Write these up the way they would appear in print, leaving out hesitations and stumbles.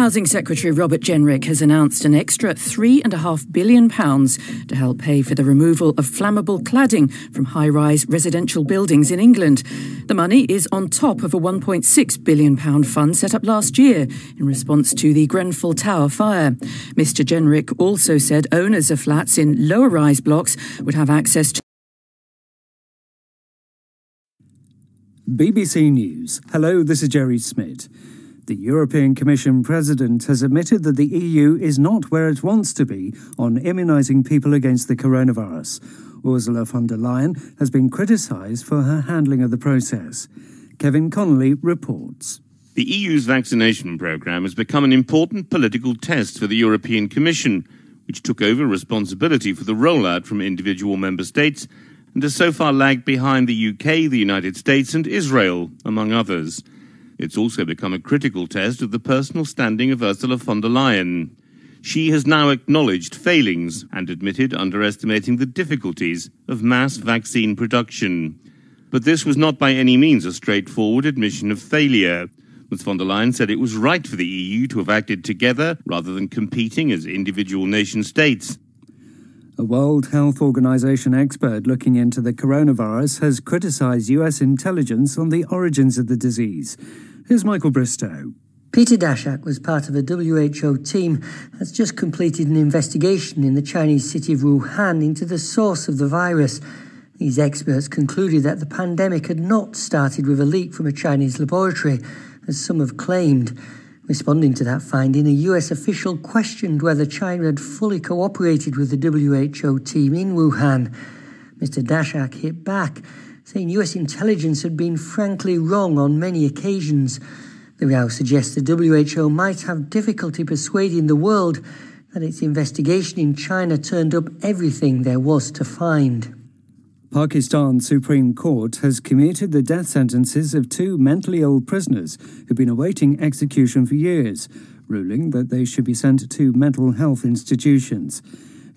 Housing Secretary Robert Jenrick has announced an extra £3.5 billion to help pay for the removal of flammable cladding from high-rise residential buildings in England. The money is on top of a £1.6 billion fund set up last year in response to the Grenfell Tower fire. Mr Jenrick also said owners of flats in lower-rise blocks would have access to... BBC News. Hello, this is Jerry Smith. The European Commission President has admitted that the EU is not where it wants to be on immunising people against the coronavirus. Ursula von der Leyen has been criticised for her handling of the process. Kevin Connolly reports. The EU's vaccination programme has become an important political test for the European Commission, which took over responsibility for the rollout from individual member states and has so far lagged behind the UK, the United States and Israel, among others. It's also become a critical test of the personal standing of Ursula von der Leyen. She has now acknowledged failings and admitted underestimating the difficulties of mass vaccine production. But this was not by any means a straightforward admission of failure. Ms von der Leyen said it was right for the EU to have acted together rather than competing as individual nation-states. A World Health Organization expert looking into the coronavirus has criticized US intelligence on the origins of the disease. Here's Michael Bristow. Peter Daszak was part of a WHO team that's just completed an investigation in the Chinese city of Wuhan into the source of the virus. These experts concluded that the pandemic had not started with a leak from a Chinese laboratory, as some have claimed. Responding to that finding, a US official questioned whether China had fully cooperated with the WHO team in Wuhan. Mr. Daszak hit back, saying US intelligence had been frankly wrong on many occasions. The row suggests the WHO might have difficulty persuading the world that its investigation in China turned up everything there was to find. Pakistan's Supreme Court has commuted the death sentences of two mentally ill prisoners who've been awaiting execution for years, ruling that they should be sent to mental health institutions.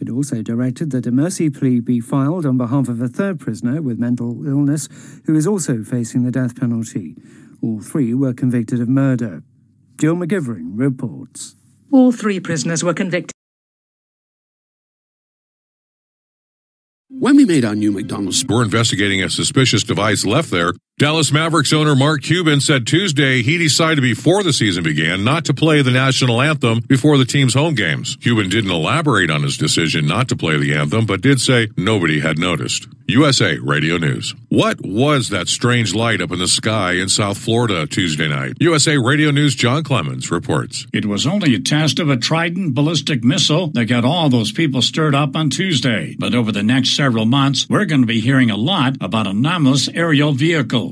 It also directed that a mercy plea be filed on behalf of a third prisoner with mental illness who is also facing the death penalty. All three were convicted of murder. Jill McGivering reports. All three prisoners were convicted. When we made our new McDonald's, we're investigating a suspicious device left there. Dallas Mavericks owner Mark Cuban said Tuesday he decided before the season began not to play the national anthem before the team's home games. Cuban didn't elaborate on his decision not to play the anthem, but did say nobody had noticed. USA Radio News. What was that strange light up in the sky in South Florida Tuesday night? USA Radio News' John Clemens reports. It was only a test of a Trident ballistic missile that got all those people stirred up on Tuesday. But over the next several months, we're going to be hearing a lot about anomalous aerial vehicles.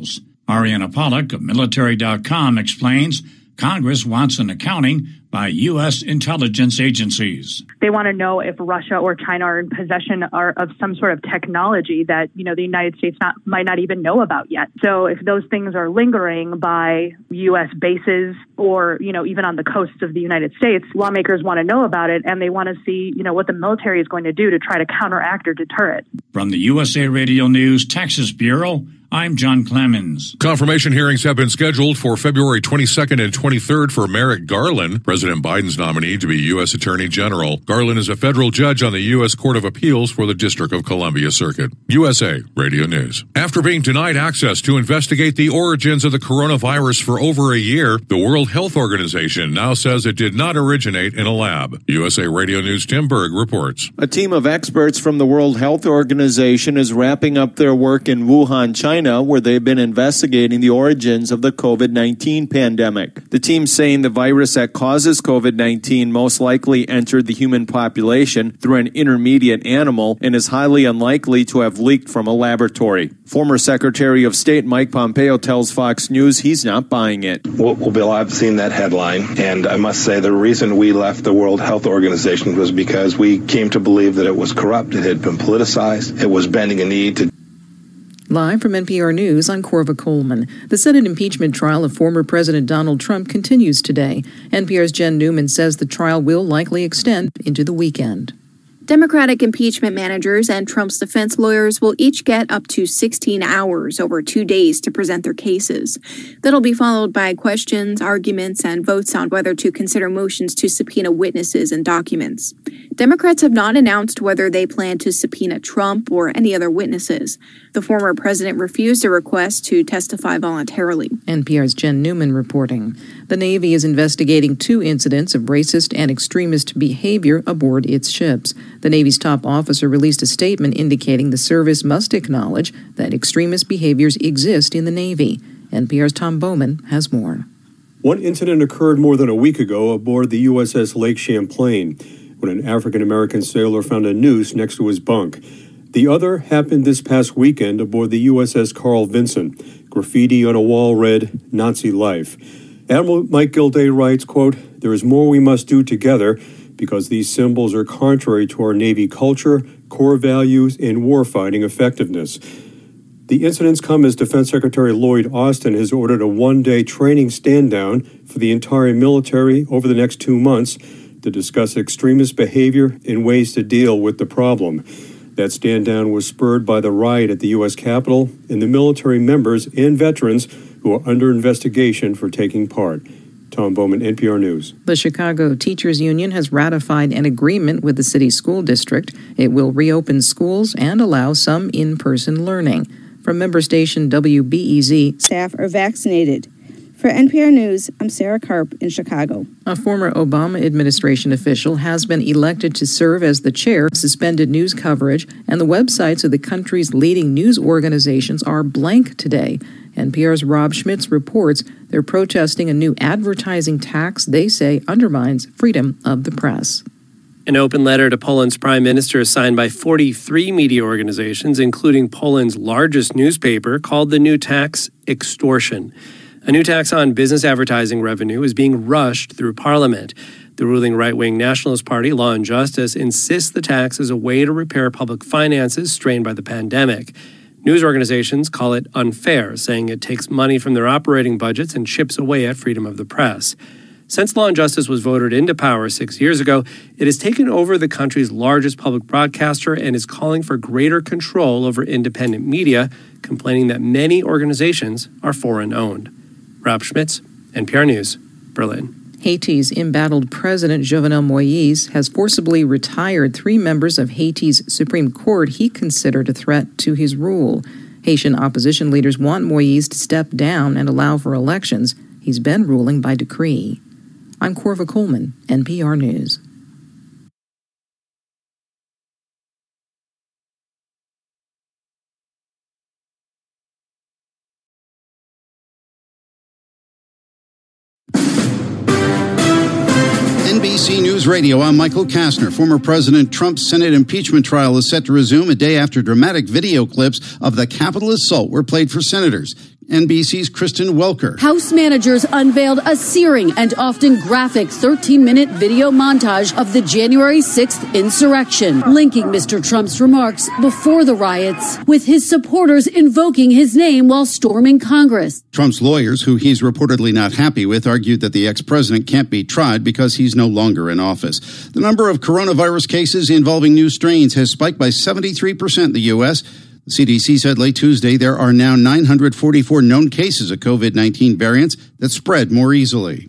Ariana Pollock of Military.com explains Congress wants an accounting by U.S. intelligence agencies. They want to know if Russia or China are in possession of some sort of technology that, the United States might not even know about yet. So if those things are lingering by U.S. bases or, even on the coasts of the United States, lawmakers want to know about it, and they want to see, what the military is going to do to try to counteract or deter it. From the USA Radio News Texas Bureau, I'm John Clemens. Confirmation hearings have been scheduled for February 22nd and 23rd for Merrick Garland, President Biden's nominee to be U.S. Attorney General. Garland is a federal judge on the U.S. Court of Appeals for the District of Columbia Circuit. USA Radio News. After being denied access to investigate the origins of the coronavirus for over a year, the World Health Organization now says it did not originate in a lab. USA Radio News' Tim Berg reports. A team of experts from the World Health Organization is wrapping up their work in Wuhan, China, where they've been investigating the origins of the COVID-19 pandemic. The team saying the virus that causes COVID-19 most likely entered the human population through an intermediate animal and is highly unlikely to have leaked from a laboratory. Former Secretary of State Mike Pompeo tells Fox News he's not buying it. Well, Bill, I've seen that headline, and I must say the reason we left the World Health Organization was because we came to believe that it was corrupt, it had been politicized, it was bending a knee to... Live from NPR News, I'm Corva Coleman. The Senate impeachment trial of former President Donald Trump continues today. NPR's Jen Newman says the trial will likely extend into the weekend. Democratic impeachment managers and Trump's defense lawyers will each get up to 16 hours over 2 days to present their cases. That'll be followed by questions, arguments, and votes on whether to consider motions to subpoena witnesses and documents. Democrats have not announced whether they plan to subpoena Trump or any other witnesses. The former president refused a request to testify voluntarily. NPR's Jen Newman reporting. The Navy is investigating 2 incidents of racist and extremist behavior aboard its ships. The Navy's top officer released a statement indicating the service must acknowledge that extremist behaviors exist in the Navy. NPR's Tom Bowman has more. One incident occurred more than a week ago aboard the USS Lake Champlain, when an African-American sailor found a noose next to his bunk. The other happened this past weekend aboard the USS Carl Vinson. Graffiti on a wall read, "Nazi Life." Admiral Mike Gilday writes, quote, "There is more we must do together because these symbols are contrary to our Navy culture, core values, and warfighting effectiveness." The incidents come as Defense Secretary Lloyd Austin has ordered a one-day training stand-down for the entire military over the next 2 months to discuss extremist behavior and ways to deal with the problem. That stand-down was spurred by the riot at the U.S. Capitol and the military members and veterans who are under investigation for taking part. Tom Bowman, NPR News. The Chicago Teachers Union has ratified an agreement with the city school district. It will reopen schools and allow some in-person learning. From member station WBEZ, staff are vaccinated. For NPR News, I'm Sarah Karp in Chicago. A former Obama administration official has been elected to serve as the chair of suspended news coverage, and the websites of the country's leading news organizations are blank today. NPR's Rob Schmitz reports they're protesting a new advertising tax they say undermines freedom of the press. An open letter to Poland's prime minister signed by 43 media organizations, including Poland's largest newspaper, called the new tax extortion. A new tax on business advertising revenue is being rushed through Parliament. The ruling right-wing Nationalist Party, Law and Justice, insists the tax is a way to repair public finances strained by the pandemic. News organizations call it unfair, saying it takes money from their operating budgets and chips away at freedom of the press. Since Law and Justice was voted into power 6 years ago, it has taken over the country's largest public broadcaster and is calling for greater control over independent media, complaining that many organizations are foreign-owned. Rob Schmitz, NPR News, Berlin. Haiti's embattled president Jovenel Moïse has forcibly retired 3 members of Haiti's Supreme Court he considered a threat to his rule. Haitian opposition leaders want Moïse to step down and allow for elections. He's been ruling by decree. I'm Corva Coleman, NPR News. NBC News Radio, I'm Michael Kastner. Former President Trump's Senate impeachment trial is set to resume a day after dramatic video clips of the Capitol assault were played for senators. NBC's Kristen Welker. House managers unveiled a searing and often graphic 13-minute video montage of the January 6th insurrection, linking Mr. Trump's remarks before the riots with his supporters invoking his name while storming Congress. Trump's lawyers, who he's reportedly not happy with, argued that the ex-president can't be tried because he's no longer in office. The number of coronavirus cases involving new strains has spiked by 73% in the U.S., The CDC said late Tuesday there are now 944 known cases of COVID-19 variants that spread more easily.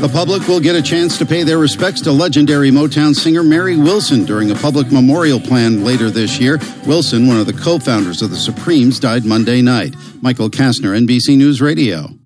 The public will get a chance to pay their respects to legendary Motown singer Mary Wilson during a public memorial planned later this year. Wilson, one of the co-founders of the Supremes, died Monday night. Michael Kastner, NBC News Radio.